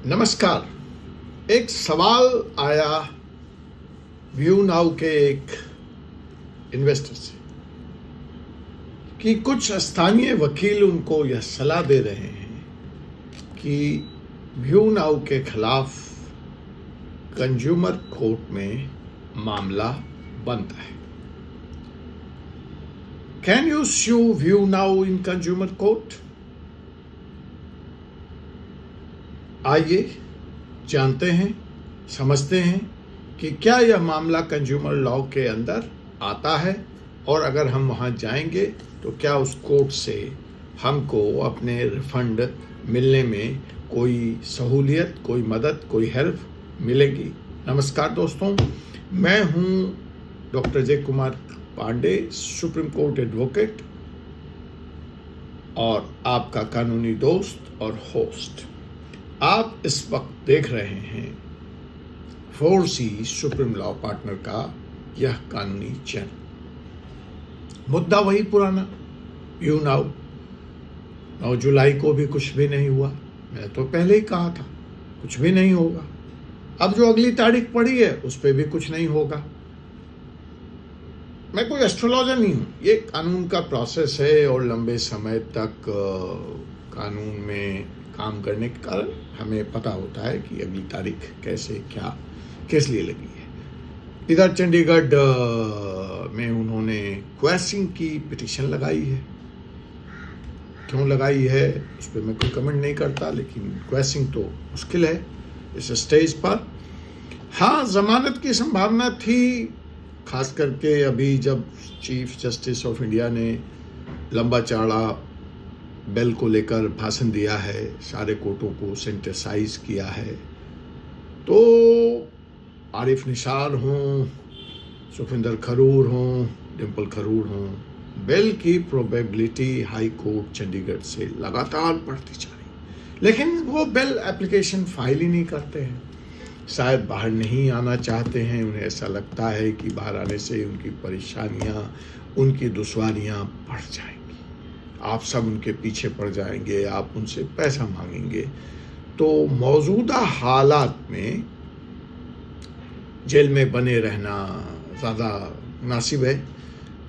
नमस्कार। एक सवाल आया व्यू नाउ के एक इन्वेस्टर से कि कुछ स्थानीय वकील उनको यह सलाह दे रहे हैं कि व्यू नाउ के खिलाफ कंज्यूमर कोर्ट में मामला बनता है। Can you sue view now in consumer court? आइए जानते हैं, समझते हैं कि क्या यह मामला कंज्यूमर लॉ के अंदर आता है और अगर हम वहां जाएंगे तो क्या उस कोर्ट से हमको अपने रिफंड मिलने में कोई सहूलियत, कोई मदद, कोई हेल्प मिलेगी। नमस्कार दोस्तों, मैं हूं doctor Jai Kumar Pandey, Supreme Court advocate और आपका कानूनी दोस्त और होस्ट। आप इस वक्त देख रहे हैं 4C सुप्रीम लॉ पार्टनर का यह कानूनी चैनल। मुद्दा वही पुराना, व्यू नाउ। 9 जुलाई को भी कुछ भी नहीं हुआ। मैंने तो पहले ही कहा था कुछ भी नहीं होगा। अब जो अगली तारीख पड़ी है उस पर भी कुछ नहीं होगा। मैं कोई एस्ट्रोलॉजर नहीं हूं। ये कानून का प्रोसेस है और लंबे समय तक कानून में काम करने के कारण हमें पता होता है कि अगली तारीख कैसे, क्या, किस लिए लगी है। इधर चंडीगढ़ में उन्होंने क्वेसिंग की पिटीशन लगाई है। क्यों लगाई है उस पर मैं कोई कमेंट नहीं करता, लेकिन क्वेसिंग तो मुश्किल है इस स्टेज पर। हाँ, जमानत की संभावना थी, खास करके अभी जब चीफ जस्टिस ऑफ इंडिया ने लंबा चौड़ा बेल को लेकर भाषण दिया है, सारे कोर्टों को सेंटेसाइज किया है। तो आरिफ निसार हों, सुखविंदर खरूर हों, डिम्पल खरूर हों, बेल की प्रोबेबिलिटी हाई कोर्ट चंडीगढ़ से लगातार बढ़ती जा रही, लेकिन वो बेल एप्लीकेशन फाइल ही नहीं करते हैं। शायद बाहर नहीं आना चाहते हैं। उन्हें ऐसा लगता है कि बाहर आने से उनकी परेशानियां, उनकी दुश्वारियां बढ़ जाएंगी। आप सब उनके पीछे पड़ जाएंगे, आप उनसे पैसा मांगेंगे। तो मौजूदा हालात में जेल में बने रहना ज़्यादा मुनासिब है।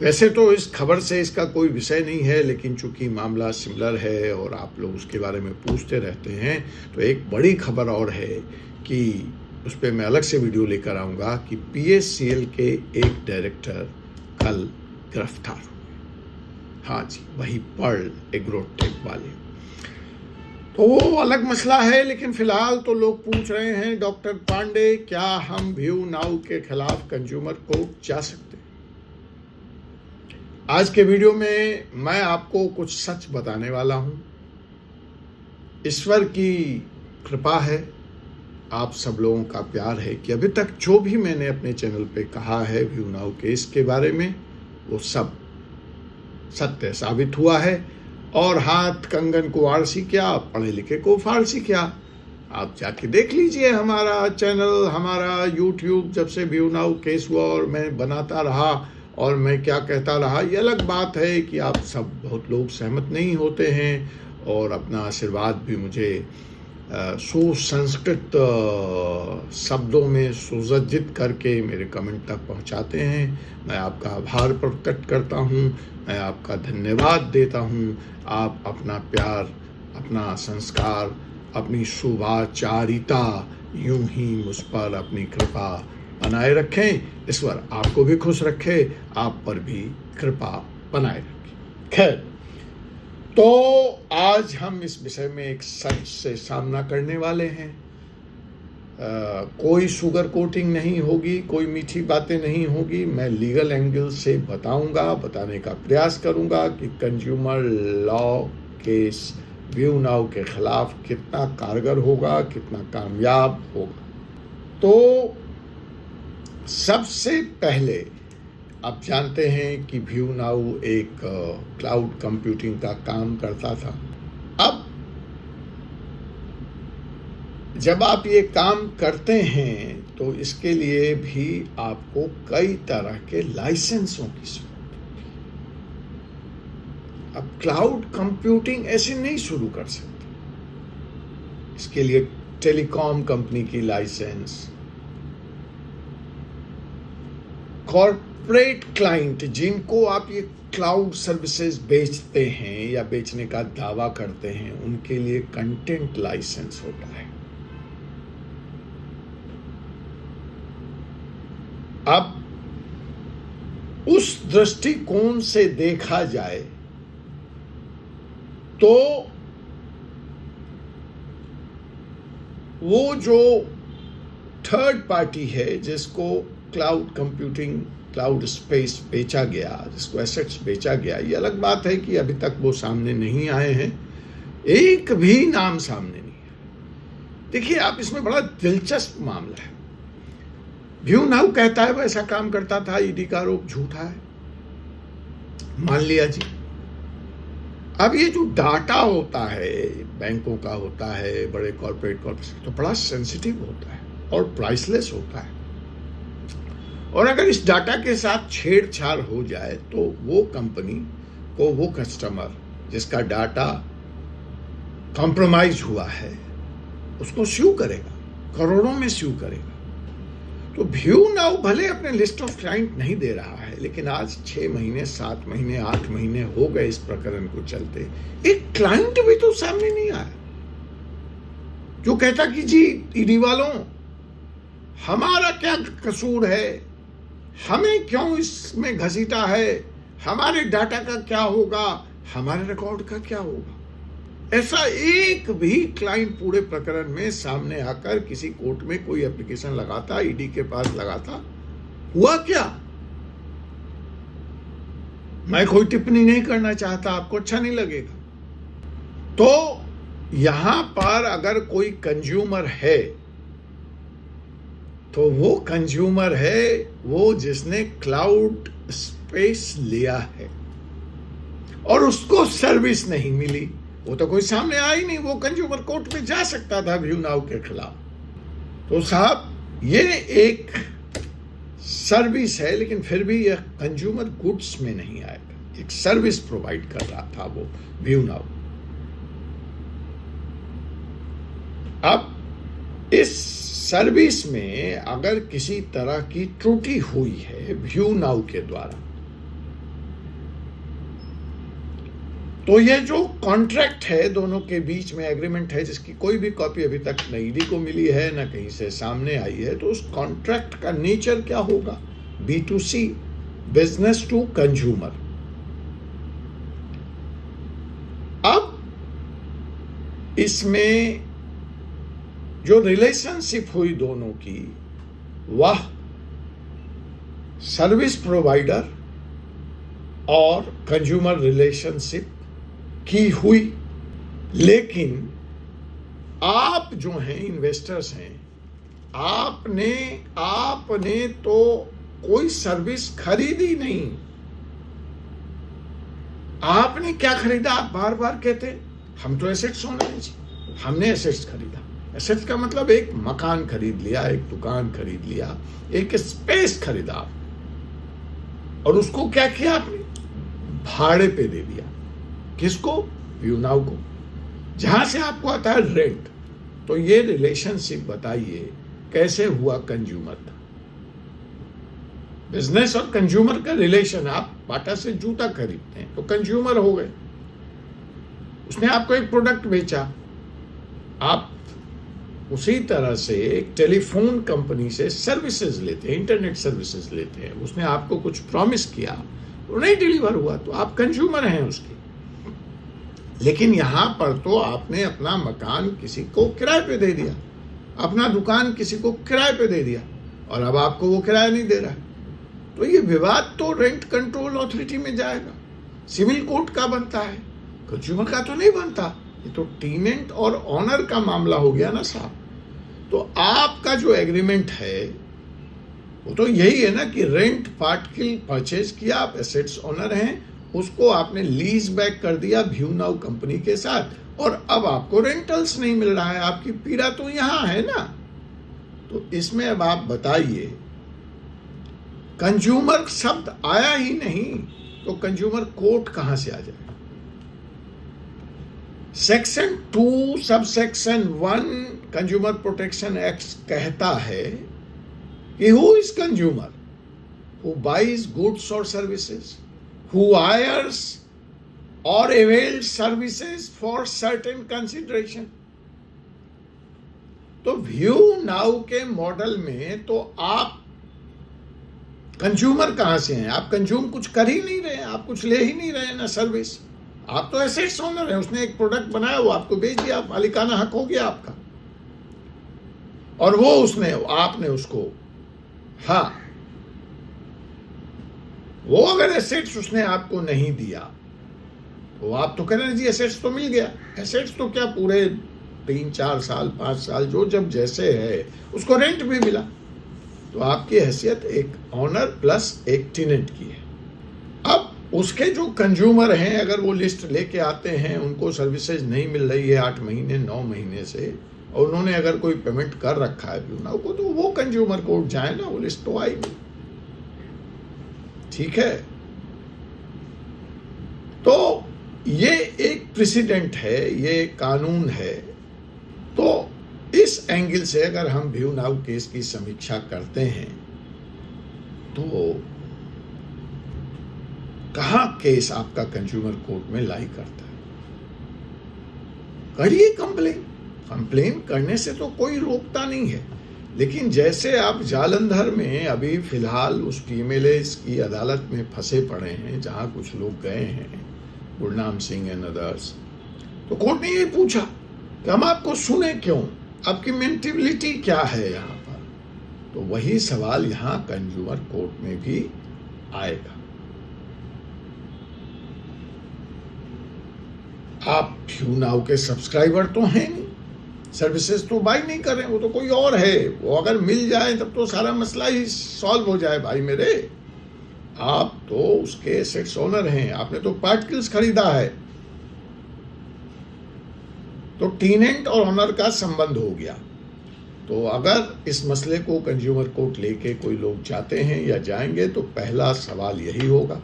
वैसे तो इस खबर से इसका कोई विषय नहीं है, लेकिन चूंकि मामला सिमिलर है और आप लोग उसके बारे में पूछते रहते हैं, तो एक बड़ी खबर और है कि उस पर मैं अलग से वीडियो लेकर आऊँगा कि PSCL के एक डायरेक्टर कल गिरफ्तार हुए। हाँ जी, वही पर्ल एग्रोटेक वाले। तो वो अलग मसला है, लेकिन फिलहाल तो लोग पूछ रहे हैं, डॉक्टर पांडे, क्या हम व्यू नाउ के खिलाफ कंज्यूमर कोर्ट जा सकते हैं? आज के वीडियो में मैं आपको कुछ सच बताने वाला हूं। ईश्वर की कृपा है, आप सब लोगों का प्यार है कि अभी तक जो भी मैंने अपने चैनल पे कहा है व्यू नाउ केस के बारे में, वो सब सत्य साबित हुआ है। और हाथ कंगन को आरसी क्या, पढ़े लिखे को फारसी क्या। आप जाके देख लीजिए हमारा चैनल, हमारा यूट्यूब। जब से व्यू नाउ केस हुआ और मैं बनाता रहा और मैं क्या कहता रहा, ये अलग बात है कि आप सब बहुत लोग सहमत नहीं होते हैं और अपना आशीर्वाद भी मुझे सुसंस्कृत शब्दों में सुसज्जित करके मेरे कमेंट तक पहुंचाते हैं। मैं आपका आभार प्रकट करता हूं, मैं आपका धन्यवाद देता हूं। आप अपना प्यार, अपना संस्कार, अपनी शुभाचारिता यूं ही मुझ पर अपनी कृपा बनाए रखें। ईश्वर आपको भी खुश रखे, आप पर भी कृपा बनाए रखें। खैर, तो आज हम इस विषय में एक सच से सामना करने वाले हैं। कोई शुगर कोटिंग नहीं होगी, कोई मीठी बातें नहीं होगी। मैं लीगल एंगल से बताऊंगा, बताने का प्रयास करूंगा कि consumer law case view now के खिलाफ कितना कारगर होगा, कितना कामयाब होगा। तो सबसे पहले आप जानते हैं कि व्यू नाउ एक क्लाउड कंप्यूटिंग का काम करता था। अब जब आप ये काम करते हैं तो इसके लिए भी आपको कई तरह के लाइसेंसों की जरूरत होती है। अब क्लाउड कंप्यूटिंग ऐसे नहीं शुरू कर सकते। इसके लिए टेलीकॉम कंपनी की लाइसेंस, कॉर्पोरेट क्लाइंट जिनको आप ये क्लाउड सर्विसेज बेचते हैं या बेचने का दावा करते हैं, उनके लिए कंटेंट लाइसेंस होता है। अब उस दृष्टिकोण से देखा जाए तो वो जो थर्ड पार्टी है जिसको क्लाउड कंप्यूटिंग, क्लाउड स्पेस बेचा गया, जिसको एसेट्स बेचा गया, ये अलग बात है कि अभी तक वो सामने नहीं आए हैं, एक भी नाम सामने नहीं है। देखिए, आप इसमें बड़ा दिलचस्प मामला है। व्यू नाउ कहता है वो ऐसा काम करता था, ईडी का आरोप झूठा है, मान लिया जी। अब ये जो डाटा होता है, बैंकों का होता है, बड़े कॉर्पोरेट तो बड़ा सेंसिटिव होता है और प्राइसलेस होता है, और अगर इस डाटा के साथ छेड़छाड़ हो जाए तो वो कंपनी को, वो कस्टमर जिसका डाटा कॉम्प्रोमाइज हुआ है, उसको स्यू करेगा, करोड़ों में स्यू करेगा। तो व्यू नाउ भले अपने लिस्ट ऑफ क्लाइंट नहीं दे रहा है, लेकिन आज 6 महीने, 7 महीने, 8 महीने हो गए इस प्रकरण को चलते, एक क्लाइंट भी तो सामने नहीं आया जो कहता कि जी ईडी वालों, हमारा क्या कसूर है, हमें क्यों इसमें घसीटा है, हमारे डाटा का क्या होगा, हमारे रिकॉर्ड का क्या होगा। ऐसा एक भी क्लाइंट पूरे प्रकरण में सामने आकर किसी कोर्ट में कोई एप्लीकेशन लगाता, ईडी के पास लगाता, हुआ क्या? मैं कोई टिप्पणी नहीं करना चाहता, आपको अच्छा नहीं लगेगा। तो यहां पर अगर कोई कंज्यूमर है तो वो कंज्यूमर है वो जिसने क्लाउड स्पेस लिया है और उसको सर्विस नहीं मिली। वो तो कोई सामने आया ही नहीं, वो कंज्यूमर कोर्ट में जा सकता था व्यू नाउ के खिलाफ। तो साहब, ये एक सर्विस है, लेकिन फिर भी यह कंज्यूमर गुड्स में नहीं आएगा, एक सर्विस प्रोवाइड कर रहा था वो व्यू नाउ। अब इस सर्विस में अगर किसी तरह की त्रुटि हुई है व्यू नाउ के द्वारा, तो ये जो कॉन्ट्रैक्ट है दोनों के बीच में, एग्रीमेंट है, जिसकी कोई भी कॉपी अभी तक न ईडी को मिली है न कहीं से सामने आई है, तो उस कॉन्ट्रैक्ट का नेचर क्या होगा? B2C, business to consumer. अब इसमें जो रिलेशनशिप हुई दोनों की, वह सर्विस प्रोवाइडर और कंज्यूमर रिलेशनशिप की हुई। लेकिन आप जो हैं, इन्वेस्टर्स हैं, आपने तो कोई सर्विस खरीदी नहीं। आपने क्या खरीदा? आप बार बार कहते हम तो एसेट्स ओनर हैं जी, हमने एसेट्स खरीदा। एसेट्स का मतलब एक मकान खरीद लिया, एक दुकान खरीद लिया, एक स्पेस खरीदा, और उसको क्या किया आपने? भाड़े पे दे दिया। किसको? व्यू नाउ को, जहां से आपको आता है रेंट। तो ये रिलेशनशिप बताइए कैसे हुआ कंज्यूमर का? बिजनेस और कंज्यूमर का रिलेशन, आप बाटा से जूता खरीदते हैं तो कंज्यूमर हो गए, उसने आपको एक प्रोडक्ट बेचा। आप उसी तरह से एक टेलीफोन कंपनी से सर्विसेज लेते हैं, इंटरनेट सर्विसेज लेते हैं, उसने आपको कुछ प्रॉमिस किया, वो नहीं डिलीवर हुआ, तो आप कंज्यूमर हैं उसके। लेकिन यहां पर तो आपने अपना मकान किसी को किराए पे दे दिया, अपना दुकान किसी को किराए पे दे दिया, और अब आपको वो किराया नहीं दे रहा है, तो ये विवाद तो रेंट कंट्रोल अथॉरिटी में जाएगा, सिविल कोर्ट का बनता है, कंज्यूमर का तो नहीं बनता। ये तो टेनेंट और ऑनर का मामला हो गया ना साहब। तो आपका जो एग्रीमेंट है वो तो यही है ना कि रेंट पार्टिकल परचेज किया, आप एसेट्स ओनर हैं, उसको आपने लीज बैक कर दिया व्यू नाउ कंपनी के साथ, और अब आपको रेंटल्स नहीं मिल रहा है। आपकी पीड़ा तो यहां है ना। तो इसमें अब आप बताइए, कंज्यूमर शब्द आया ही नहीं तो कंज्यूमर कोर्ट कहां से आ जाए? Section 2 subsection 1 Consumer Protection Act कहता है कि who is consumer? Who buys goods और सर्विसेज, हु हायर्स और avails services for certain consideration. तो व्यू नाउ के मॉडल में तो आप कंज्यूमर कहां से हैं? आप कंज्यूम कुछ कर ही नहीं रहे हैं, आप कुछ ले ही नहीं रहे हैं ना सर्विस। आप तो एसेट्स ओनर हैं। उसने एक प्रोडक्ट बनाया, वो आपको बेच दिया, मालिकाना हक हो गया आपका। और वो आपने उसको, हाँ, वो अगर एसेट्स उसने आपको नहीं दिया तो आप तो कह रहे हैं जी एसेट्स तो मिल गया। एसेट्स तो क्या, पूरे 3-4 साल 5 साल जो जब जैसे है उसको रेंट भी मिला। तो आपकी हैसियत एक ऑनर प्लस एक टेनेंट की है। अब उसके जो कंज्यूमर हैं, अगर वो लिस्ट लेके आते हैं, उनको सर्विसेज नहीं मिल रही है 8 महीने 9 महीने से, और उन्होंने अगर कोई पेमेंट कर रखा है ब्यूनाओ को, तो वो कंज्यूमर कोर्ट जाए ना, वो लिस्ट तो आएगी। ठीक है, तो ये एक प्रेसिडेंट है, ये कानून है। तो इस एंगल से अगर हम व्यू नाउ केस की समीक्षा करते हैं तो कहां केस आपका कंज्यूमर कोर्ट में लाई करता है? करिए कंप्लेन करने से तो कोई रोकता नहीं है। लेकिन जैसे आप जालंधर में अभी फिलहाल उस PMLA की अदालत में फंसे पड़े हैं, जहां कुछ लोग गए हैं, गुरनाम सिंह एंड अदर्स, तो कोर्ट ने ये पूछा कि हम आपको सुने क्यों, आपकी मेंटेलिटी क्या है यहाँ पर। तो वही सवाल यहाँ कंज्यूमर कोर्ट में भी आएगा। आप व्यू नाउ के सब्सक्राइबर तो हैं नहीं, सर्विसेज तो बाई नहीं कर रहे, वो तो कोई और है। वो अगर मिल जाए तब तो सारा मसला ही सॉल्व हो जाए भाई मेरे। आप तो उसके एसेट्स ओनर हैं, आपने तो पार्टिकल्स खरीदा है। तो टेनेंट और ओनर का संबंध हो गया। तो अगर इस मसले को कंज्यूमर कोर्ट लेके कोई लोग जाते हैं या जाएंगे, तो पहला सवाल यही होगा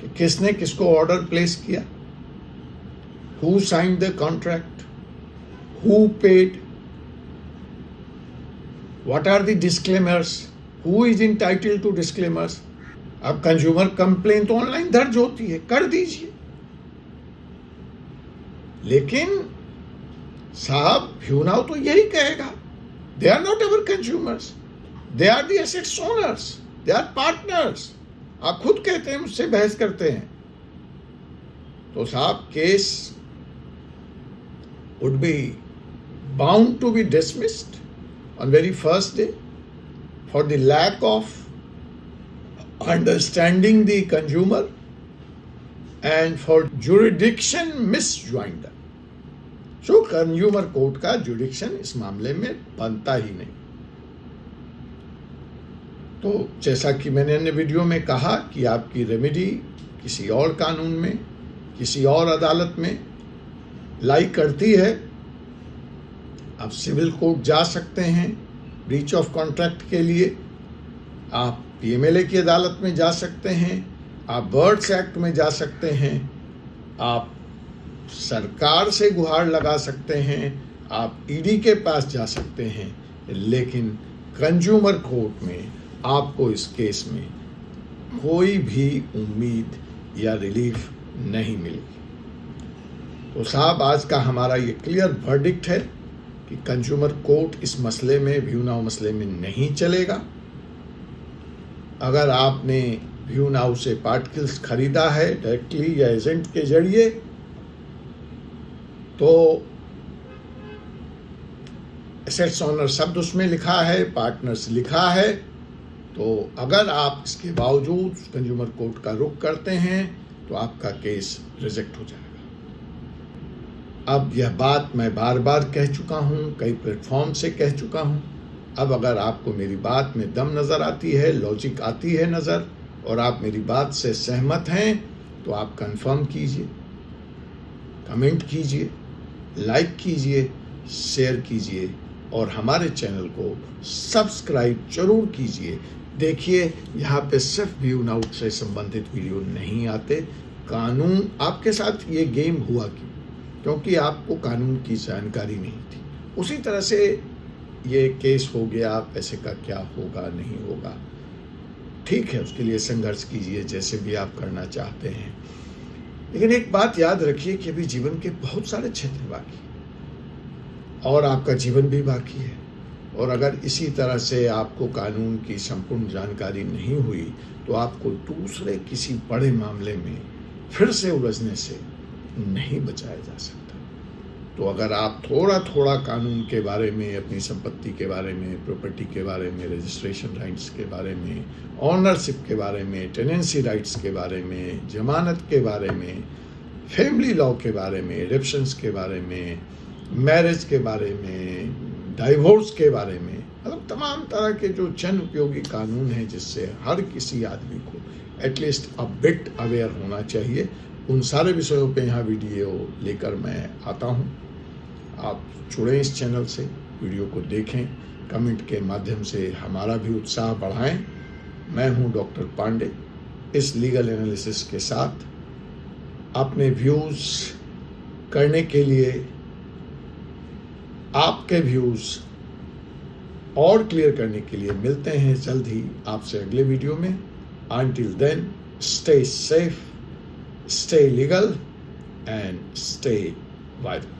कि किसने किसको ऑर्डर प्लेस किया, who signed the contract, who paid, what are the disclaimers, who is entitled to disclaimers. अब कंज्यूमर कंप्लेन तो ऑनलाइन दर्ज होती है, कर दीजिए। लेकिन साहब व्यू नाउ तो यही कहेगा, they are not our consumers, they are the assets owners, they are partners. आप खुद कहते हैं, मुझसे बहस करते हैं। तो साहब case would be bound to be dismissed on very first day for the lack of understanding the consumer and for jurisdiction misjoinder. So consumer court का jurisdiction इस मामले में बनता ही नहीं। तो जैसा कि मैंने अन्य वीडियो में कहा कि आपकी रेमेडी किसी और कानून में, किसी और अदालत में लाई करती है। आप सिविल कोर्ट जा सकते हैं ब्रीच ऑफ कॉन्ट्रैक्ट के लिए, आप PMLA की अदालत में जा सकते हैं, आप बर्ड्स एक्ट में जा सकते हैं, आप सरकार से गुहार लगा सकते हैं, आप ED के पास जा सकते हैं। लेकिन कंज्यूमर कोर्ट में आपको इस केस में कोई भी उम्मीद या रिलीफ नहीं मिलेगी। तो साहब आज का हमारा ये क्लियर वर्डिक्ट है कि कंज्यूमर कोर्ट इस मसले में, व्यू नाउ मसले में नहीं चलेगा। अगर आपने व्यू नाउ से पार्टिकल्स खरीदा है डायरेक्टली या एजेंट के जरिए, तो एसेट्स ओनर शब्द उसमें लिखा है, पार्टनर्स लिखा है। तो अगर आप इसके बावजूद कंज्यूमर कोर्ट का रुख करते हैं तो आपका केस रिजेक्ट हो जाएगा। अब यह बात मैं बार बार कह चुका हूँ, कई प्लेटफॉर्म से कह चुका हूँ। अब अगर आपको मेरी बात में दम नज़र आती है, लॉजिक आती है नज़र, और आप मेरी बात से सहमत हैं, तो आप कंफर्म कीजिए, कमेंट कीजिए, लाइक कीजिए, शेयर कीजिए और हमारे चैनल को सब्सक्राइब जरूर कीजिए। देखिए, यहाँ पे सिर्फ व्यू नाउ से संबंधित वीडियो नहीं आते। कानून आपके साथ ये गेम हुआ क्योंकि आपको कानून की जानकारी नहीं थी। उसी तरह से ये केस हो गया, पैसे का क्या होगा नहीं होगा, ठीक है, उसके लिए संघर्ष कीजिए जैसे भी आप करना चाहते हैं। लेकिन एक बात याद रखिए कि अभी जीवन के बहुत सारे क्षेत्र बाकी और आपका जीवन भी बाकी है। और अगर इसी तरह से आपको कानून की संपूर्ण जानकारी नहीं हुई तो आपको दूसरे किसी बड़े मामले में फिर से उलझने से नहीं बचाया जा सकता। तो अगर आप थोड़ा थोड़ा कानून के बारे में, अपनी संपत्ति के बारे में, प्रॉपर्टी के बारे में, रजिस्ट्रेशन राइट्स के बारे में, ऑनरशिप के बारे में, टेनेंसी राइट्स के बारे में, जमानत के बारे में, फैमिली लॉ के बारे में, एडॉप्शंस के बारे में, मैरिज के बारे में, डाइवोर्स के बारे में, मतलब तमाम तरह के जो जन उपयोगी कानून हैं जिससे हर किसी आदमी को एटलीस्ट अ बिट अवेयर होना चाहिए, उन सारे विषयों पे यहाँ वीडियो लेकर मैं आता हूँ। आप जुड़ें इस चैनल से, वीडियो को देखें, कमेंट के माध्यम से हमारा भी उत्साह बढ़ाएं। मैं हूँ डॉक्टर पांडे, इस लीगल एनालिसिस के साथ अपने व्यूज़ करने के लिए, आपके व्यूज़ और क्लियर करने के लिए मिलते हैं जल्द ही आपसे अगले वीडियो में। Until then, stay safe, stay legal and stay vital.